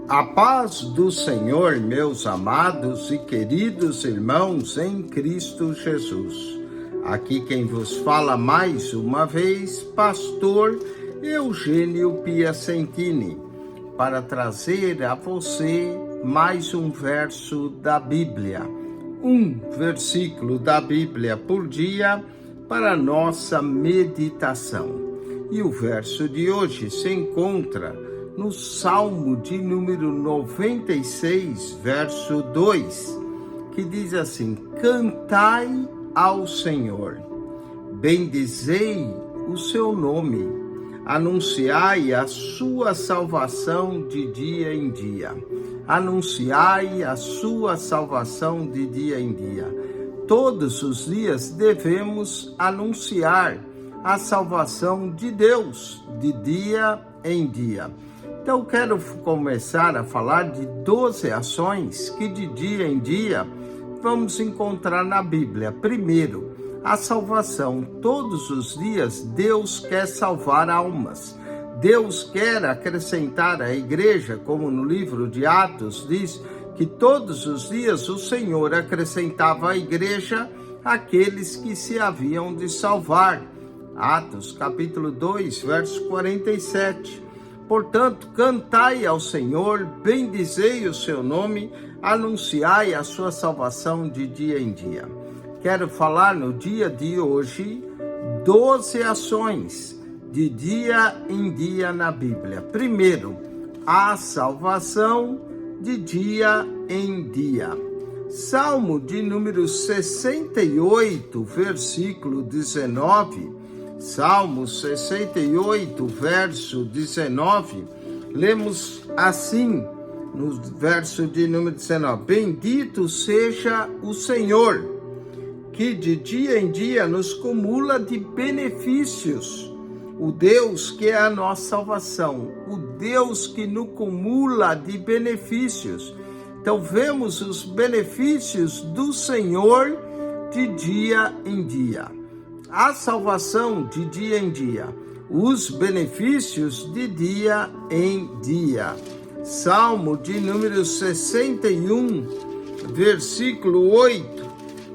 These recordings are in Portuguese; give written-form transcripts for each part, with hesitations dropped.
A paz do Senhor, meus amados e queridos irmãos em Cristo Jesus. Aqui quem vos fala mais uma vez, pastor Eugênio Piacentini, para trazer a você mais um verso da Bíblia, um versículo da Bíblia por dia para nossa meditação. E o verso de hoje se encontra no Salmo de número 96, verso 2, que diz assim: cantai ao Senhor, bendizei o seu nome, anunciai a sua salvação de dia em dia. Anunciai a sua salvação de dia em dia. Todos os dias devemos anunciar a salvação de Deus, de dia em dia. Então, quero começar a falar de 12 ações que de dia em dia vamos encontrar na Bíblia. Primeiro, a salvação. Todos os dias Deus quer salvar almas. Deus quer acrescentar à igreja, como no livro de Atos diz, que todos os dias o Senhor acrescentava à igreja aqueles que se haviam de salvar. Atos, capítulo 2, verso 47. Portanto, cantai ao Senhor, bendizei o seu nome, anunciai a sua salvação de dia em dia. Quero falar no dia de hoje 12 ações de dia em dia na Bíblia. Primeiro, a salvação de dia em dia. Salmo de número 68, versículo 19. Salmo 68, verso 19, lemos assim, no verso de número 19: bendito seja o Senhor, que de dia em dia nos cumula de benefícios, o Deus que é a nossa salvação, o Deus que nos cumula de benefícios. Então vemos os benefícios do Senhor de dia em dia. A salvação de dia em dia, os benefícios de dia em dia. Salmo de número 61, versículo 8,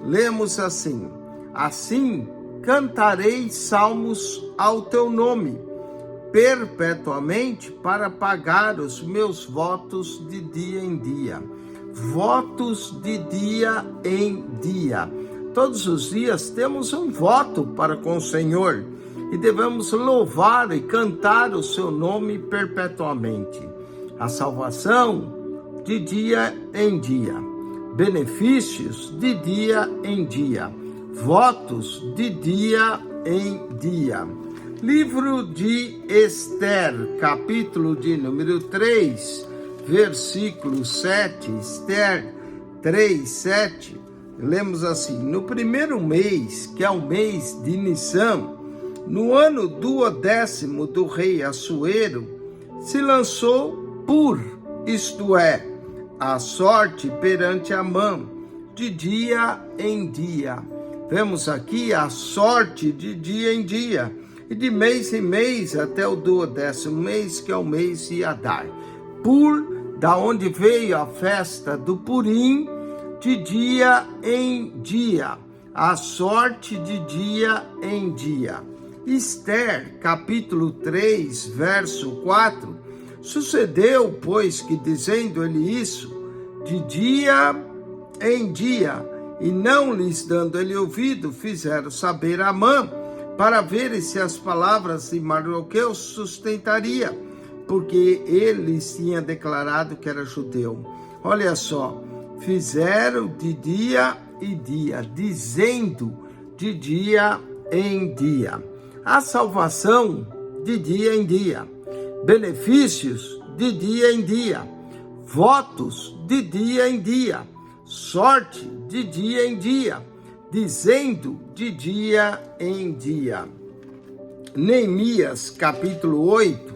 lemos assim: assim cantarei salmos ao teu nome, perpetuamente, para pagar os meus votos de dia em dia. Votos de dia em dia. Todos os dias temos um voto para com o Senhor e devemos louvar e cantar o seu nome perpetuamente. A salvação de dia em dia, benefícios de dia em dia, votos de dia em dia. Livro de Esther, capítulo de número 3, versículo 7, Esther 3, 7. Lemos assim: no primeiro mês, que é o mês de Nissan, no ano 12º do rei Assuero, se lançou Pur, isto é, a sorte perante Amã, de dia em dia. Vemos aqui a sorte de dia em dia, e de mês em mês até o 12º mês, que é o mês de Adar. Pur, da onde veio a festa do Purim, de dia em dia, a sorte de dia em dia. Esther, capítulo 3, verso 4, sucedeu, pois, que dizendo ele isso, de dia em dia, e não lhes dando ele ouvido, fizeram saber a Amã, para verem se as palavras de Mardoqueu sustentaria, porque ele tinha declarado que era judeu. Olha só, fizeram de dia em dia, dizendo de dia em dia. A salvação de dia em dia, benefícios de dia em dia, votos de dia em dia, sorte de dia em dia, dizendo de dia em dia. Neemias, capítulo 8,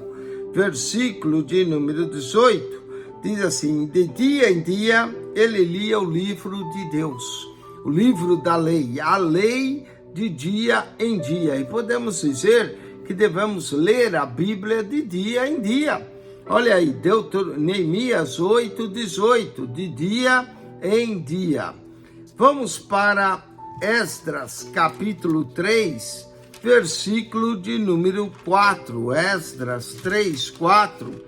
versículo de número 18, diz assim: de dia em dia ele lia o livro de Deus, o livro da lei, a lei de dia em dia. E podemos dizer que devemos ler a Bíblia de dia em dia. Olha aí, Neemias 8:18, de dia em dia. Vamos para Esdras, capítulo 3, versículo de número 4. Esdras 3:4.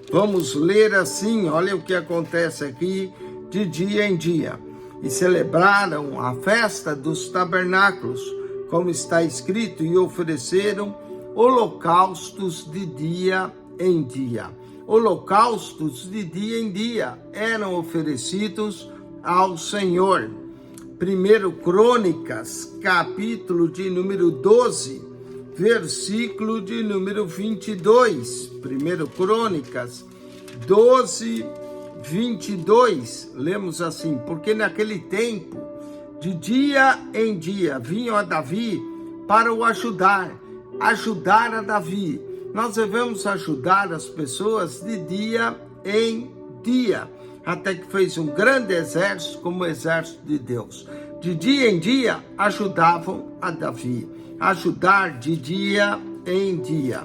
Vamos ler assim, olha o que acontece aqui de dia em dia. E celebraram a festa dos tabernáculos, como está escrito, e ofereceram holocaustos de dia em dia. Holocaustos de dia em dia eram oferecidos ao Senhor. 1 Crônicas, capítulo de número 12, versículo de número 22. 1 Crônicas 12, 22. Lemos assim: porque naquele tempo, de dia em dia, vinham a Davi para o ajudar a Davi. Nós devemos ajudar as pessoas de dia em dia, até que fez um grande exército como o exército de Deus. De dia em dia, ajudavam a Davi. Ajudar de dia em dia.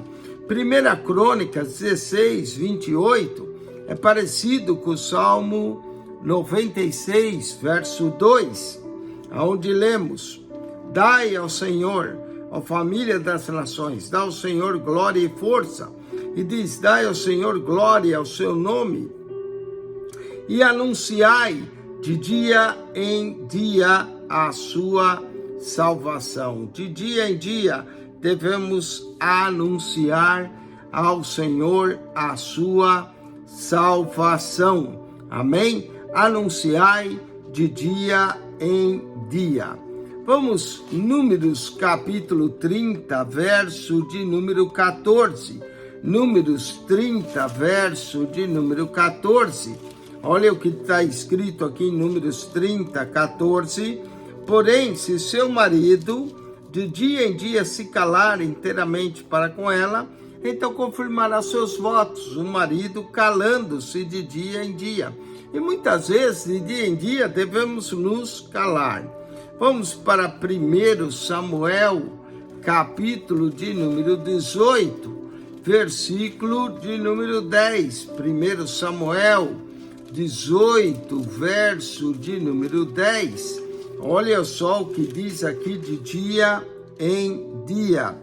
1 Crônicas 16, 28, é parecido com o Salmo 96, verso 2, onde lemos: dai ao Senhor, ó família das nações, dá ao Senhor glória e força. E diz: dai ao Senhor glória ao seu nome, e anunciai de dia em dia a sua salvação. De dia em dia devemos anunciar ao Senhor a sua salvação. Amém? Anunciai de dia em dia. Vamos, Números capítulo 30, verso de número 14. Números 30, verso de número 14. Olha o que está escrito aqui em Números 30, 14. Porém, se seu marido de dia em dia se calar inteiramente para com ela, então confirmará seus votos, o marido calando-se de dia em dia. E muitas vezes, de dia em dia, devemos nos calar. Vamos para 1 Samuel, capítulo de número 18, versículo de número 10. 1 Samuel 18, verso de número 10. Olha só o que diz aqui de dia em dia.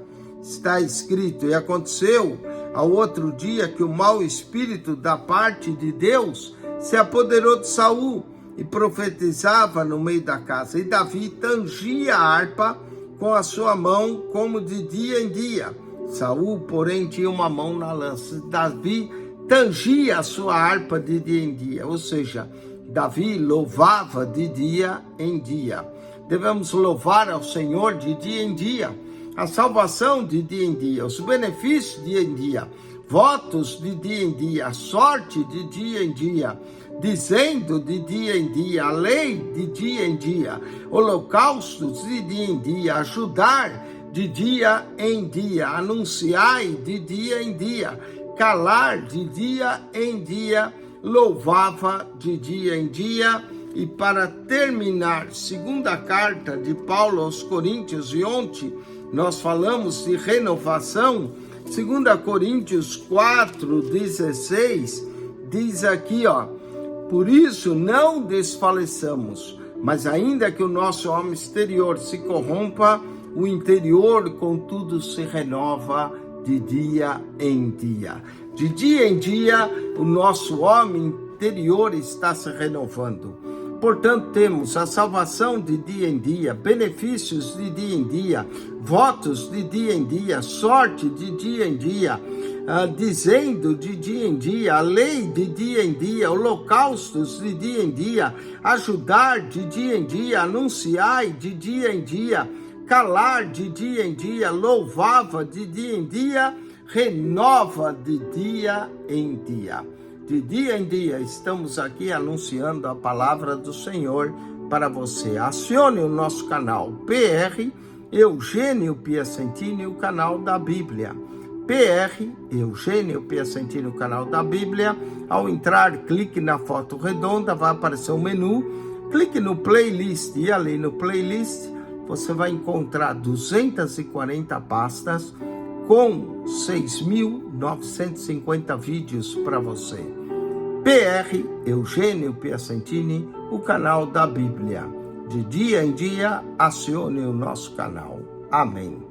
Está escrito: e aconteceu ao outro dia que o mau espírito da parte de Deus se apoderou de Saul e profetizava no meio da casa. E Davi tangia a harpa com a sua mão como de dia em dia. Saul, porém, tinha uma mão na lança. Davi tangia a sua harpa de dia em dia, ou seja, Davi louvava de dia em dia. Devemos louvar ao Senhor de dia em dia, a salvação de dia em dia, os benefícios de dia em dia, votos de dia em dia, a sorte de dia em dia, dizendo de dia em dia, a lei de dia em dia, holocaustos de dia em dia, ajudar de dia em dia, anunciai de dia em dia, calar de dia em dia, louvava de dia em dia. E para terminar, segunda carta de Paulo aos Coríntios, e ontem nós falamos de renovação, 2 Coríntios 4:16, diz aqui, por isso não desfaleçamos, mas ainda que o nosso homem exterior se corrompa, o interior contudo se renova de dia em dia. De dia em dia, o nosso homem interior está se renovando. Portanto, temos a salvação de dia em dia, benefícios de dia em dia, votos de dia em dia, sorte de dia em dia, dizendo de dia em dia, a lei de dia em dia, holocaustos de dia em dia, ajudar de dia em dia, anunciar de dia em dia, calar de dia em dia, louvava de dia em dia, renova de dia em dia. De dia em dia estamos aqui anunciando a palavra do Senhor para você. Acione o nosso canal PR Eugênio Piacentini, o canal da Bíblia. PR Eugênio Piacentini, o canal da Bíblia. Ao entrar, clique na foto redonda, vai aparecer um menu. Clique no playlist e ali no playlist você vai encontrar 240 pastas com 6.950 vídeos para você. PR Eugênio Piacentini, o canal da Bíblia. De dia em dia, acione o nosso canal. Amém.